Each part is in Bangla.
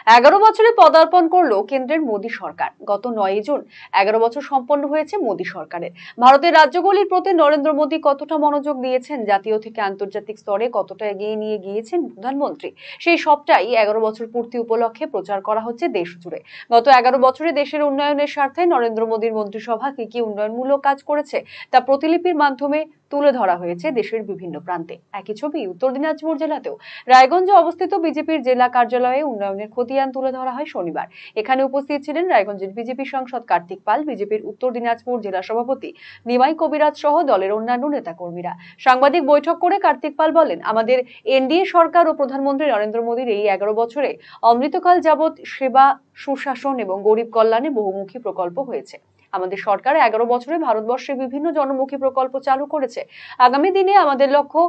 11 বছরে পদার্পণ করলো কেন্দ্রের মোদী সরকার। গত 9 জুন 11 বছর সম্পন্ন হয়েছে মোদী সরকারের। ভারতের রাজ্যগুলির প্রতি নরেন্দ্র মোদী কতটা মনোযোগ দিয়েছেন, জাতীয় থেকে আন্তর্জাতিক স্তরে কতটা এগিয়ে নিয়ে গিয়েছেন প্রধানমন্ত্রী, সেই সবটাই 11 বছর পূর্তি উপলক্ষে প্রচার করা হচ্ছে দেশ জুড়ে। গত 11 বছরে দেশের উন্নয়নের স্বার্থে নরেন্দ্র মোদীর মন্ত্রিসভা কি কি উন্নয়নমূলক কাজ করেছে তা প্রতিলিপির মাধ্যমে তুলে ধরা হয়েছে দেশের বিভিন্ন প্রান্তে। একই ছবি উত্তর দিনাজপুর জেলাতেও। রায়গঞ্জে অবস্থিত বিজেপির জেলা কার্যালয়ে উন্নয়নের খতিয়ান তুলে ধরা হয় শনিবার। এখানে উপস্থিত ছিলেন রায়গঞ্জের বিজেপি সাংসদ কার্তিক পাল, বিজেপির উত্তর দিনাজপুর জেলা সভাপতি নিমাই কবিরাজ সহ দলের অন্যান্য নেতাকর্মীরা। সাংবাদিক বৈঠক করে কার্তিক পাল বলেন, আমাদের এনডিএ সরকার ও প্রধানমন্ত্রী নরেন্দ্র মোদীর এই 11 বছরে অমৃতকাল যাবৎ সেবা, সুশাসন এবং গরিব কল্যাণে বহুমুখী প্রকল্প হয়েছে। আমাদের সরকার 11 বছরে ভারতবর্ষে বিভিন্ন জনমুখী প্রকল্প চালু করেছে। আগামী দিনে আমাদের লক্ষ্য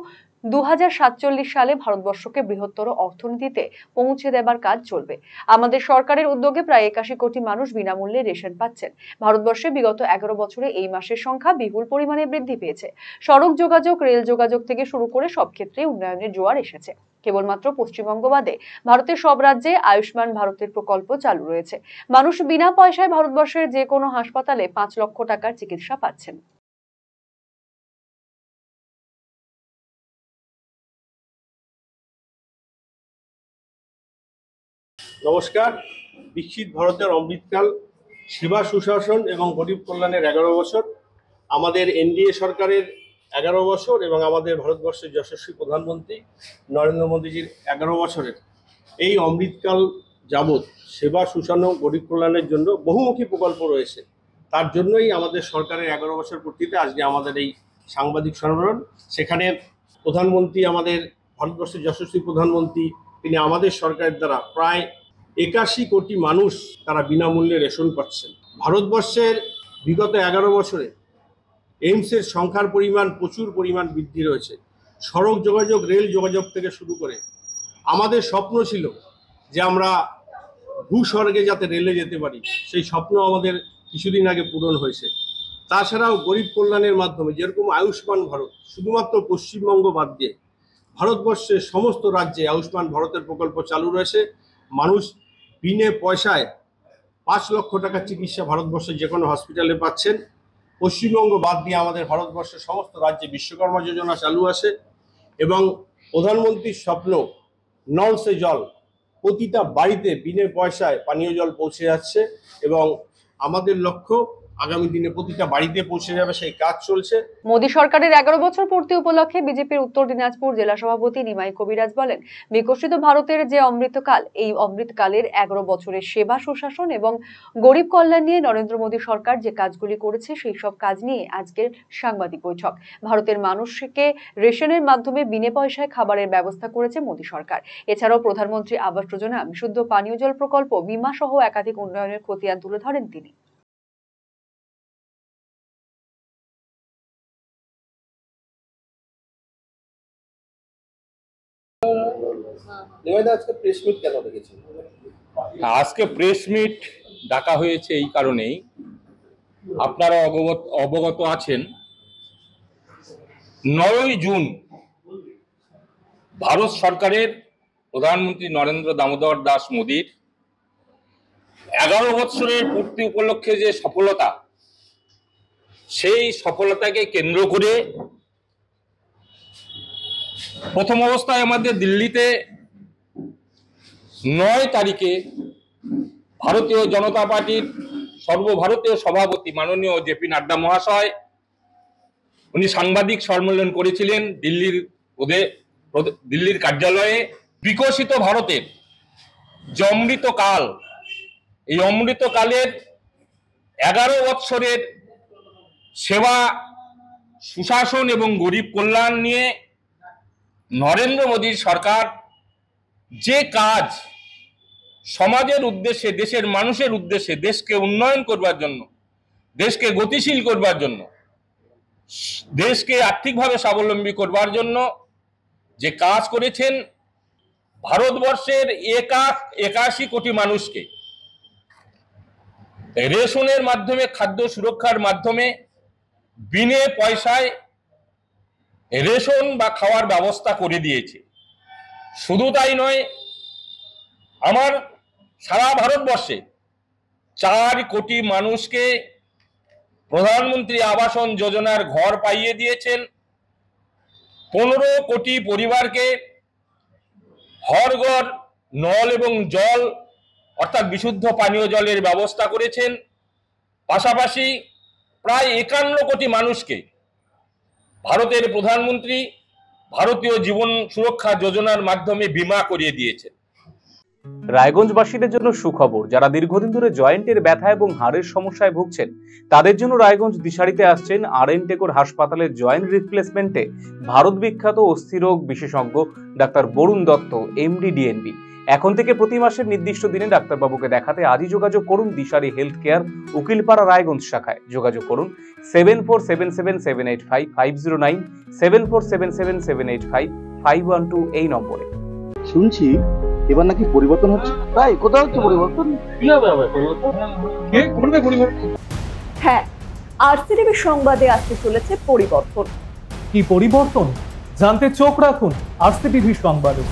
2047 সালে ভারতবর্ষকে বৃহত্তর অর্থনীতিতে পৌঁছে দেবার কাজ চলবে। আমাদের সরকারের উদ্যোগে প্রায় 81 কোটি মানুষ বিনামূল্যে রেশন পাচ্ছেন। ভারতবর্ষে বিগত 11 বছরে এই মাসের সংখ্যা বিপুল পরিমাণে বৃদ্ধি পেয়েছে। সড়ক যোগাযোগ, রেল যোগাযোগ থেকে শুরু করে সব ক্ষেত্রে উন্নয়নের জোয়ার এসেছে। কেবলমাত্র পশ্চিমবঙ্গ বাদে ভারতের সব রাজ্যে আয়ুষ্মান ভারতের প্রকল্প চালু রয়েছে। মানুষ বিনা পয়সায় ভারতবর্ষের যে কোনো হাসপাতালে 5 লক্ষ টাকার চিকিৎসা পাচ্ছেন। নমস্কার। বিকশিত ভারতের অমৃতকাল, সেবা, সুশাসন এবং গরিব কল্যাণের 11 বছর, আমাদের এনডিএ সরকারের 11 বছর এবং আমাদের ভারতবর্ষের যশস্বী প্রধানমন্ত্রী নরেন্দ্র মোদীজির 11 বছরের এই অমৃতকাল যাবৎ সেবা, সুশাসন ও গরিব কল্যাণের জন্য বহুমুখী প্রকল্প রয়েছে। তার জন্যই আমাদের সরকারের 11 বছর পূর্তিতে আজকে আমাদের এই সাংবাদিক সম্মেলন। সেখানে প্রধানমন্ত্রী, আমাদের ভারতবর্ষের যশস্বী প্রধানমন্ত্রী, তিনি আমাদের সরকারের দ্বারা প্রায় 81 কোটি মানুষ তারা বিনামূল্যে রেশন পাচ্ছেন। ভারতবর্ষের বিগত 11 বছরে এইমসের সংখ্যার পরিমাণ প্রচুর পরিমাণ বৃদ্ধি রয়েছে। সড়ক যোগাযোগ, রেল যোগাযোগ থেকে শুরু করে আমাদের স্বপ্ন ছিল যে আমরা ভূস্বর্গে যাতে রেলে যেতে পারি, সেই স্বপ্ন আমাদের কিছুদিন আগে পূরণ হয়েছে। তাছাড়াও গরিব কল্যাণের মাধ্যমে যেরকম আয়ুষ্মান ভারত, শুধুমাত্র পশ্চিমবঙ্গ বাদ দিয়ে ভারতবর্ষের সমস্ত রাজ্যে আয়ুষ্মান ভারতের প্রকল্প চালু রয়েছে। মানুষ বিনে পয়সায় 5 লক্ষ টাকার চিকিৎসা ভারতবর্ষের যে কোনো হসপিটালে পাচ্ছেন। পশ্চিমবঙ্গ বাদ দিয়ে আমাদের ভারতবর্ষের সমস্ত রাজ্যে বিশ্বকর্মা যোজনা চালু আছে এবং প্রধানমন্ত্রীর স্বপ্ন নল সে জল, প্রতিটা বাড়িতে বিনে পয়সায় পানীয় জল পৌঁছে যাচ্ছে এবং আমাদের লক্ষ্য আগামী দিনে প্রতিটা বাড়িতে পৌঁছে যাবে, সেই কাজ চলছে। মোদী সরকারের 11 বছর পূর্তি উপলক্ষে বিজেপির উত্তর দিনাজপুর জেলা সভাপতি নিমাই কবিরাজ বলেন, বিকশিত ভারতের যে অমৃতকাল, এই অমৃতকালের 11 বছরের সেবা, সুশাসন এবং গরিব কল্যাণ নিয়ে নরেন্দ্র মোদী সরকার যে কাজগুলি করেছে সেই সব কাজ নিয়ে আজকের সাংবাদিক বৈঠক। ভারতের মানুষকে রেশনের মাধ্যমে বিনে পয়সায় খাবারের ব্যবস্থা করেছে মোদী সরকার। এছাড়াও প্রধানমন্ত্রী আবাস যোজনা, বিশুদ্ধ পানীয় জল প্রকল্প, বীমা সহ একাধিক উন্নয়নের খতিয়ান তুলে ধরেন তিনি। আজকে প্রেস মিট ডাকা হয়েছে এই কারণেই, আপনারা অবগত আছেন 9 জুন ভারত সরকারের প্রধানমন্ত্রী নরেন্দ্র দামোদর দাস মোদীর 11 বছরের পূর্তি উপলক্ষে যে সফলতা, সেই সফলতাকে কেন্দ্র করে প্রথম অবস্থায় আমাদের দিল্লিতে 9 তারিখে ভারতীয় জনতা পার্টির সর্বভারতীয় সভাপতি মাননীয় জেপি নাড্ডা মহাশয় উনি সাংবাদিক সম্মেলন করেছিলেন দিল্লির কার্যালয়ে। বিকশিত ভারতের যে অমৃতকাল, এই অমৃতকালের 11 বছরের সেবা, সুশাসন এবং গরিব কল্যাণ নিয়ে নরেন্দ্র মোদীর সরকার যে কাজ সমাজের উদ্দেশ্যে, দেশের মানুষের উদ্দেশ্যে, দেশকে উন্নয়ন করবার জন্য, দেশকে গতিশীল করবার জন্য, দেশকে আর্থিকভাবে স্বাবলম্বী করবার জন্য যে কাজ করেছেন, ভারতবর্ষের 81 কোটি মানুষকে রেশনের মাধ্যমে, খাদ্য সুরক্ষার মাধ্যমে বিনে পয়সায় রেশন বা খাওয়ার ব্যবস্থা করে দিয়েছে। শুধু তাই নয়, আমার সারা ভারতবর্ষে 4 কোটি মানুষকে প্রধানমন্ত্রী আবাসন যোজনার ঘর পাইয়ে দিয়েছেন। 15 কোটি পরিবারকে হর ঘর নল এবং জল অর্থাৎ বিশুদ্ধ পানীয় জলের ব্যবস্থা করেছেন। পাশাপাশি প্রায় 51 কোটি মানুষকে ভারতের প্রধানমন্ত্রী ভারতীয় জীবন সুরক্ষা যোজনার মাধ্যমে বীমা করিয়ে দিয়েছেন। রায়গঞ্জবাসীদের জন্য সুখবর, যারা দীর্ঘদিন ধরে জয়েন্টের ব্যথা এবং হাড়ের সমস্যায় ভুগছেন তাদের জন্য রায়গঞ্জ দিশারিতে আসছেন আর.এন. টেকোর হাসপাতালের জয়েন্ট রিপ্লেসমেন্টে ভারত বিখ্যাত অস্থিরোগ বিশেষজ্ঞ doctor Barun Dutta, MD, DNB. এখন থেকে প্রতি মাসের নির্দিষ্ট দিনে ডাক্তারবাবুকে দেখাতে আজই যোগাযোগ করুন দিশারি হেলথ কেয়ার, উকিলপাড়া, রায়গঞ্জ শাখায়। যোগাযোগ করুন 7477785509, 7477785512 এই নম্বরে। শুনছি এবার নাকি পরিবর্তন হচ্ছে, তাই কোথাও হচ্ছে পরিবর্তন? হ্যাঁ, আরসিটিভি সংবাদে আসতে চলেছে পরিবর্তন। কি পরিবর্তন জানতে চোখ রাখুন আরসিটিভি সংবাদে।